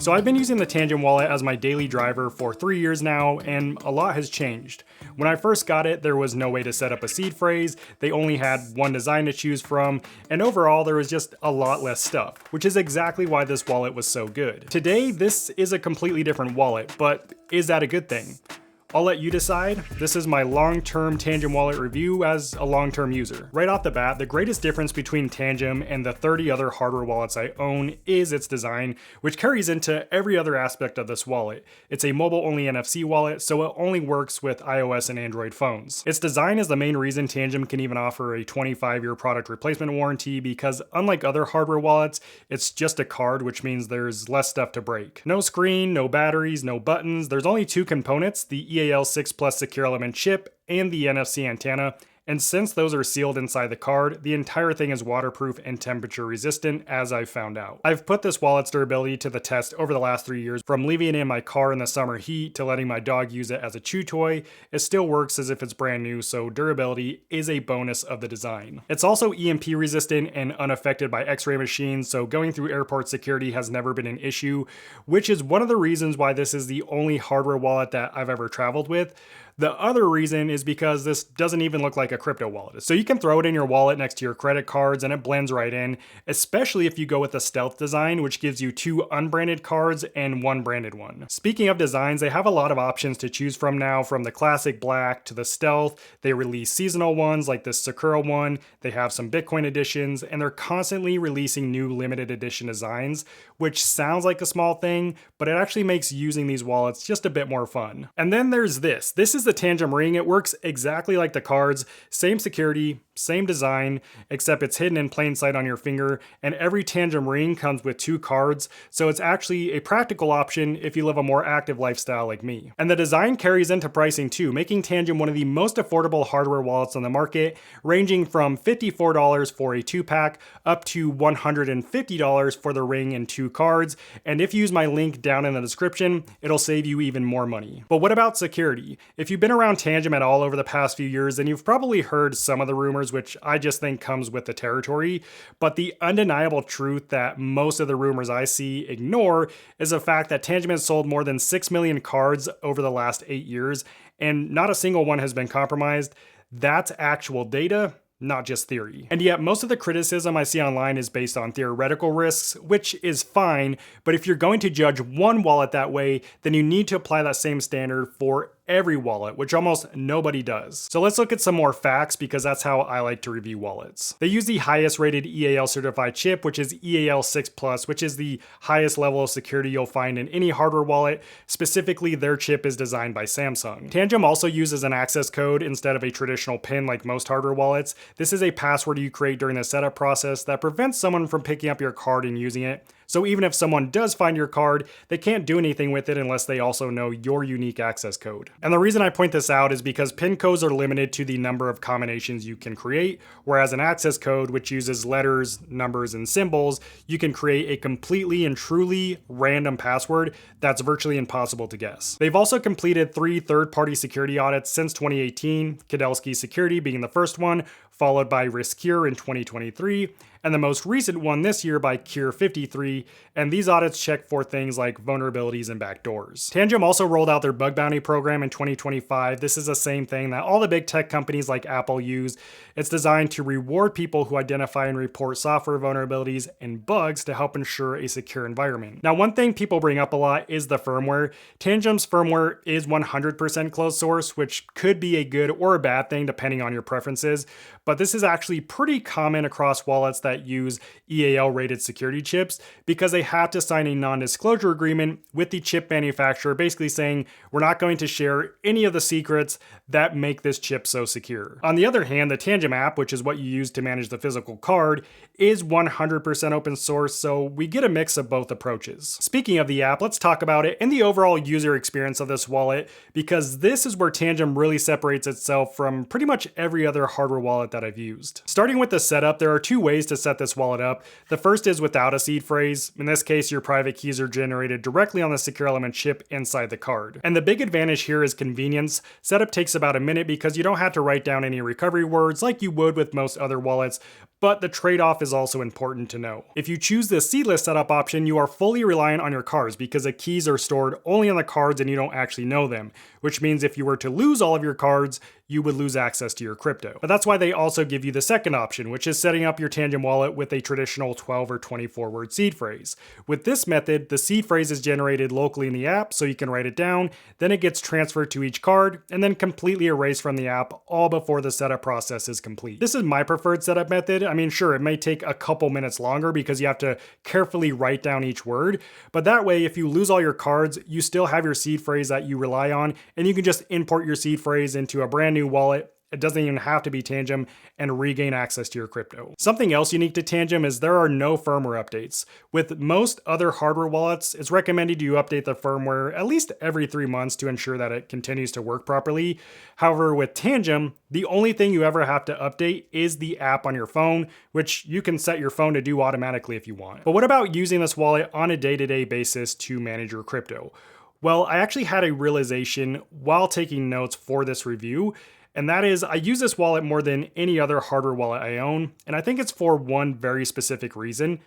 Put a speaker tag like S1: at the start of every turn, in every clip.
S1: So I've been using the Tangem wallet as my daily driver for 3 years now, and a lot has changed. When I first got it, there was no way to set up a seed phrase, they only had one design to choose from, and overall there was just a lot less stuff, which is exactly why this wallet was so good. Today, this is a completely different wallet, but is that a good thing? I'll let you decide. This is my long-term Tangem wallet review as a long-term user. Right off the bat, the greatest difference between Tangem and the 30 other hardware wallets I own is its design, which carries into every other aspect of this wallet. It's a mobile-only NFC wallet, so it only works with iOS and Android phones. Its design is the main reason Tangem can even offer a 25-year product replacement warranty because unlike other hardware wallets, it's just a card, which means there's less stuff to break. No screen, no batteries, no buttons. There's only two components, the EAL6 Plus secure element chip and the NFC antenna, and since those are sealed inside the card, the entire thing is waterproof and temperature resistant, as I've found out. I've put this wallet's durability to the test over the last 3 years, from leaving it in my car in the summer heat to letting my dog use it as a chew toy. It still works as if it's brand new, so durability is a bonus of the design. It's also EMP resistant and unaffected by X-ray machines, so going through airport security has never been an issue, which is one of the reasons why this is the only hardware wallet that I've ever traveled with. The other reason is because this doesn't even look like a crypto wallet. So you can throw it in your wallet next to your credit cards and it blends right in, especially if you go with the stealth design, which gives you 2 unbranded cards and 1 branded one. Speaking of designs, they have a lot of options to choose from now, from the classic black to the stealth. They release seasonal ones like this Sakura one. They have some Bitcoin editions, and they're constantly releasing new limited edition designs, which sounds like a small thing, but it actually makes using these wallets just a bit more fun. And then there's this. This is the Tangem ring. It works exactly like the cards, same security, same design, except it's hidden in plain sight on your finger, and every Tangem ring comes with 2 cards, so it's actually a practical option if you live a more active lifestyle like me. And the design carries into pricing too, making Tangem one of the most affordable hardware wallets on the market, ranging from $54 for a 2-pack up to $150 for the ring and 2 cards, and if you use my link down in the description, it'll save you even more money. But what about security? If you've been around Tangem at all over the past few years, then you've probably heard some of the rumors, which I just think comes with the territory, but the undeniable truth that most of the rumors I see ignore is the fact that Tangem has sold more than 6 million cards over the last 8 years, and not a single one has been compromised. That's actual data, not just theory. And yet most of the criticism I see online is based on theoretical risks, which is fine, but if you're going to judge one wallet that way, then you need to apply that same standard for every wallet, which almost nobody does. So let's look at some more facts, because that's how I like to review wallets. They use the highest rated EAL certified chip, which is EAL6 Plus, which is the highest level of security you'll find in any hardware wallet. Specifically, their chip is designed by Samsung. Tangem also uses an access code instead of a traditional PIN like most hardware wallets. This is a password you create during the setup process that prevents someone from picking up your card and using it. So even if someone does find your card, they can't do anything with it unless they also know your unique access code. And the reason I point this out is because PIN codes are limited to the number of combinations you can create, whereas an access code, which uses letters, numbers, and symbols, you can create a completely and truly random password that's virtually impossible to guess. They've also completed 3 third-party security audits since 2018, Kadelsky Security being the first one, followed by RiskCure in 2023, and the most recent one this year by Cure53, and these audits check for things like vulnerabilities and backdoors. Tangem also rolled out their bug bounty program in 2025. This is the same thing that all the big tech companies like Apple use. It's designed to reward people who identify and report software vulnerabilities and bugs to help ensure a secure environment. Now, one thing people bring up a lot is the firmware. Tangem's firmware is 100% closed source, which could be a good or a bad thing depending on your preferences, but this is actually pretty common across wallets that use EAL rated security chips, because they have to sign a non-disclosure agreement with the chip manufacturer, basically saying we're not going to share any of the secrets that make this chip so secure. On the other hand, the Tangem app, which is what you use to manage the physical card, is 100% open source, so we get a mix of both approaches. Speaking of the app, let's talk about it and the overall user experience of this wallet, because this is where Tangem really separates itself from pretty much every other hardware wallet that I've used. Starting with the setup, there are two ways to set this wallet up. The first is without a seed phrase. In this case, your private keys are generated directly on the secure element chip inside the card. And the big advantage here is convenience. Setup takes about a minute because you don't have to write down any recovery words like you would with most other wallets, but the trade-off is also important to know. If you choose the seedless setup option, you are fully reliant on your cards because the keys are stored only on the cards and you don't actually know them, which means if you were to lose all of your cards, you would lose access to your crypto. But that's why they also give you the second option, which is setting up your Tangem wallet with a traditional 12 or 24 word seed phrase. With this method, the seed phrase is generated locally in the app so you can write it down, then it gets transferred to each card, and then completely erased from the app all before the setup process is complete. This is my preferred setup method. I mean, sure, it may take a couple minutes longer because you have to carefully write down each word, but that way, if you lose all your cards, you still have your seed phrase that you rely on, and you can just import your seed phrase into a brand new wallet. It doesn't even have to be Tangem and regain access to your crypto. Something else unique to Tangem is there are no firmware updates. With most other hardware wallets, it's recommended you update the firmware at least every 3 months to ensure that it continues to work properly. However, with Tangem, the only thing you ever have to update is the app on your phone, which you can set your phone to do automatically if you want. But what about using this wallet on a day-to-day basis to manage your crypto? Well, I actually had a realization while taking notes for this review, and that is I use this wallet more than any other hardware wallet I own, and I think it's for one very specific reason.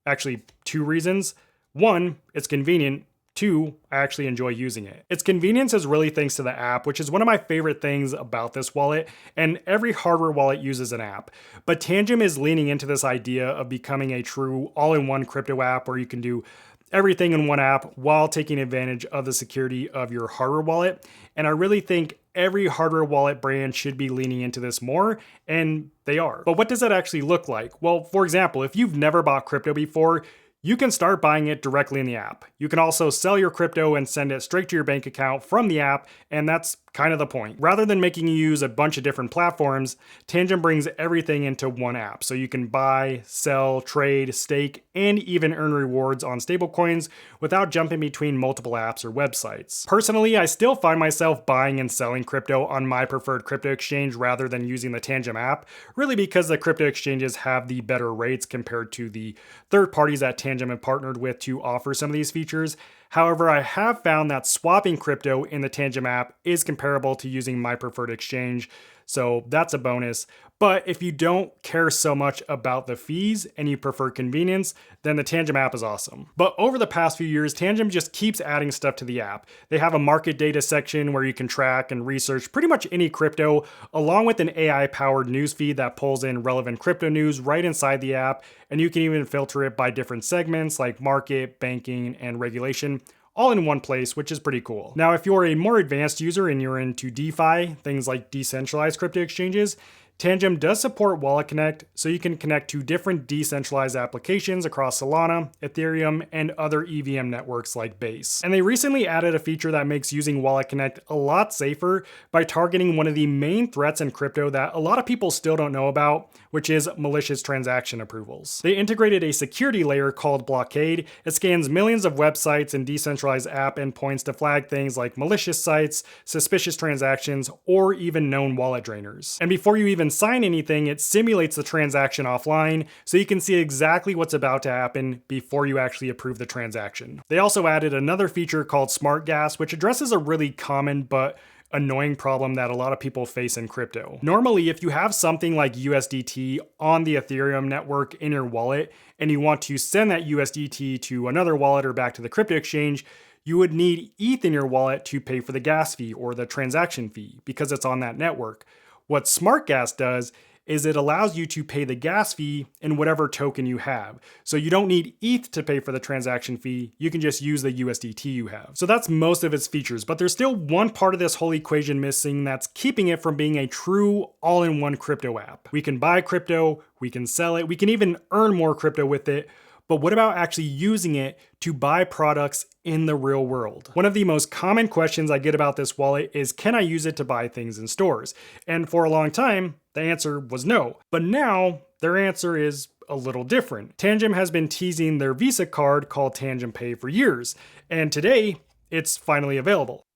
S1: Actually, two reasons. One, it's convenient. Two, I actually enjoy using it. Its convenience is really thanks to the app, which is one of my favorite things about this wallet, and every hardware wallet uses an app. But Tangem is leaning into this idea of becoming a true all-in-one crypto app where you can do everything in one app while taking advantage of the security of your hardware wallet. And I really think every hardware wallet brand should be leaning into this more, and they are. But what does that actually look like? Well, for example, if you've never bought crypto before, you can start buying it directly in the app. You can also sell your crypto and send it straight to your bank account from the app, and that's kind of the point. Rather than making you use a bunch of different platforms, Tangem brings everything into one app. So you can buy, sell, trade, stake, and even earn rewards on stablecoins without jumping between multiple apps or websites. Personally, I still find myself buying and selling crypto on my preferred crypto exchange rather than using the Tangem app, really because the crypto exchanges have the better rates compared to the third parties that Tangem have partnered with to offer some of these features. However, I have found that swapping crypto in the Tangem app is comparable to using my preferred exchange, so that's a bonus. But if you don't care so much about the fees and you prefer convenience, then the Tangem app is awesome. But over the past few years, Tangem just keeps adding stuff to the app. They have a market data section where you can track and research pretty much any crypto, along with an AI-powered news feed that pulls in relevant crypto news right inside the app, and you can even filter it by different segments like market, banking, and regulation, all in one place, which is pretty cool. Now, if you're a more advanced user and you're into DeFi, things like decentralized crypto exchanges, Tangem does support Wallet Connect, so you can connect to different decentralized applications across Solana, Ethereum, and other EVM networks like Base. And they recently added a feature that makes using Wallet Connect a lot safer by targeting one of the main threats in crypto that a lot of people still don't know about, which is malicious transaction approvals. They integrated a security layer called Blockade. It scans millions of websites and decentralized app endpoints to flag things like malicious sites, suspicious transactions, or even known wallet drainers. And before you even sign anything, it simulates the transaction offline so you can see exactly what's about to happen before you actually approve the transaction. They also added another feature called Smart Gas, which addresses a really common but annoying problem that a lot of people face in crypto. Normally, if you have something like USDT on the Ethereum network in your wallet and you want to send that USDT to another wallet or back to the crypto exchange, you would need ETH in your wallet to pay for the gas fee or the transaction fee because it's on that network. What Smart Gas does is it allows you to pay the gas fee in whatever token you have. So you don't need ETH to pay for the transaction fee, you can just use the USDT you have. So that's most of its features, but there's still one part of this whole equation missing that's keeping it from being a true all-in-one crypto app. We can buy crypto, we can sell it, we can even earn more crypto with it, but what about actually using it to buy products in the real world? One of the most common questions I get about this wallet is, can I use it to buy things in stores? And for a long time, the answer was no. But now, their answer is a little different. Tangem has been teasing their Visa card called Tangem Pay for years, and today, it's finally available.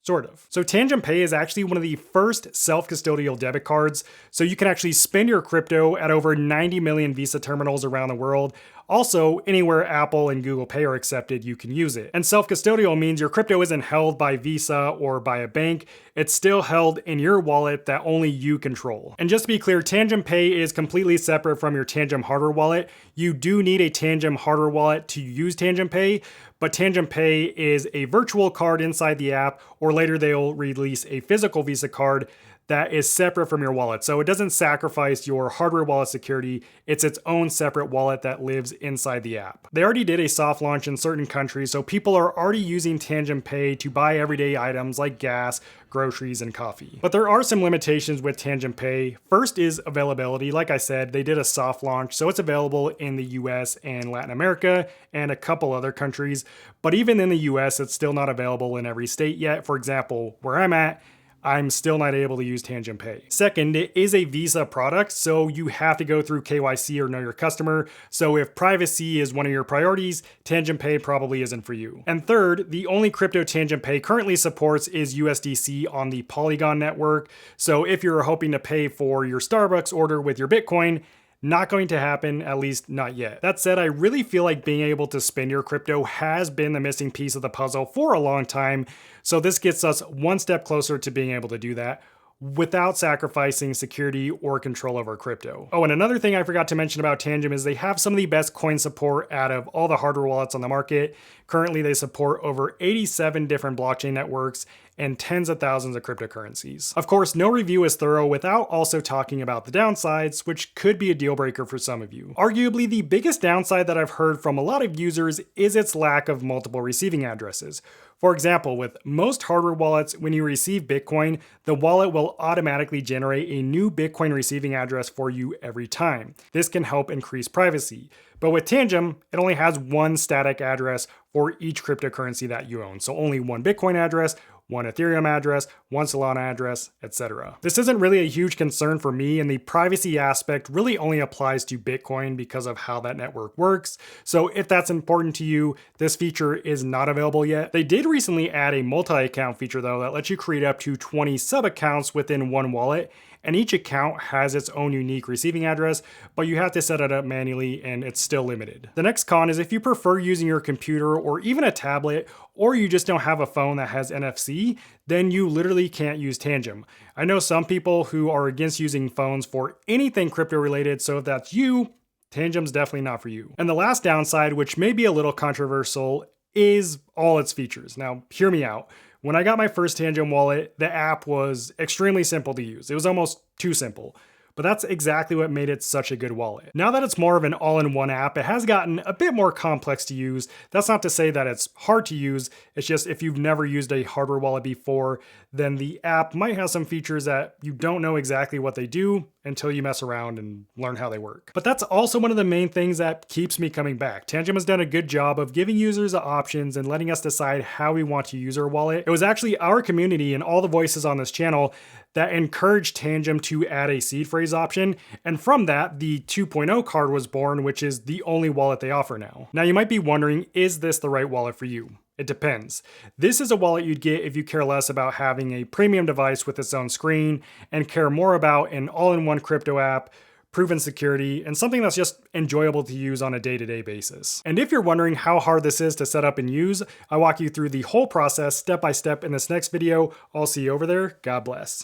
S1: Sort of. So Tangem Pay is actually one of the first self-custodial debit cards, so you can actually spend your crypto at over 90 million Visa terminals around the world. Also, anywhere Apple and Google Pay are accepted, you can use it. And self-custodial means your crypto isn't held by Visa or by a bank, it's still held in your wallet that only you control. And just to be clear, Tangem Pay is completely separate from your Tangem hardware wallet. You do need a Tangem hardware wallet to use Tangem Pay, but Tangem Pay is a virtual card inside the app, or later they'll release a physical Visa card that is separate from your wallet. So it doesn't sacrifice your hardware wallet security, it's its own separate wallet that lives inside the app. They already did a soft launch in certain countries, so people are already using Tangem Pay to buy everyday items like gas, groceries, and coffee. But there are some limitations with Tangem Pay. First is availability. Like I said, they did a soft launch, so it's available in the US and Latin America and a couple other countries. But even in the US, it's still not available in every state yet. For example, where I'm at, I'm still not able to use Tangem Pay. Second, it is a Visa product, so you have to go through KYC or Know Your Customer. So if privacy is one of your priorities, Tangem Pay probably isn't for you. And third, the only crypto Tangem Pay currently supports is USDC on the Polygon network. So if you're hoping to pay for your Starbucks order with your Bitcoin, not going to happen, at least not yet. That said, I really feel like being able to spend your crypto has been the missing piece of the puzzle for a long time, so this gets us one step closer to being able to do that without sacrificing security or control over crypto. Oh, and another thing I forgot to mention about Tangem is they have some of the best coin support out of all the hardware wallets on the market. Currently, they support over 87 different blockchain networks and tens of thousands of cryptocurrencies. Of course, no review is thorough without also talking about the downsides, which could be a deal breaker for some of you. Arguably, the biggest downside that I've heard from a lot of users is its lack of multiple receiving addresses. For example, with most hardware wallets, when you receive Bitcoin, the wallet will automatically generate a new Bitcoin receiving address for you every time. This can help increase privacy. But with Tangem, it only has one static address for each cryptocurrency that you own. So only one Bitcoin address, one Ethereum address, one Solana address, etc. This isn't really a huge concern for me, and the privacy aspect really only applies to Bitcoin because of how that network works. So if that's important to you, this feature is not available yet. They did recently add a multi-account feature though that lets you create up to 20 sub-accounts within one wallet, and each account has its own unique receiving address, but you have to set it up manually and it's still limited. The next con is if you prefer using your computer or even a tablet, or you just don't have a phone that has NFC, then you literally can't use Tangem. I know some people who are against using phones for anything crypto related, so if that's you, Tangem's definitely not for you. And the last downside, which may be a little controversial, is all its features. Now, hear me out. When I got my first Tangem wallet, the app was extremely simple to use. It was almost too simple. But that's exactly what made it such a good wallet. Now that it's more of an all-in-one app, it has gotten a bit more complex to use. That's not to say that it's hard to use, it's just if you've never used a hardware wallet before, then the app might have some features that you don't know exactly what they do until you mess around and learn how they work. But that's also one of the main things that keeps me coming back. Tangem has done a good job of giving users the options and letting us decide how we want to use our wallet. It was actually our community and all the voices on this channel that encouraged Tangem to add a seed phrase option, and from that, the 2.0 card was born, which is the only wallet they offer now. Now you might be wondering, is this the right wallet for you? It depends. This is a wallet you'd get if you care less about having a premium device with its own screen and care more about an all-in-one crypto app, proven security, and something that's just enjoyable to use on a day-to-day basis. And if you're wondering how hard this is to set up and use, I walk you through the whole process step by step in this next video. I'll see you over there. God bless.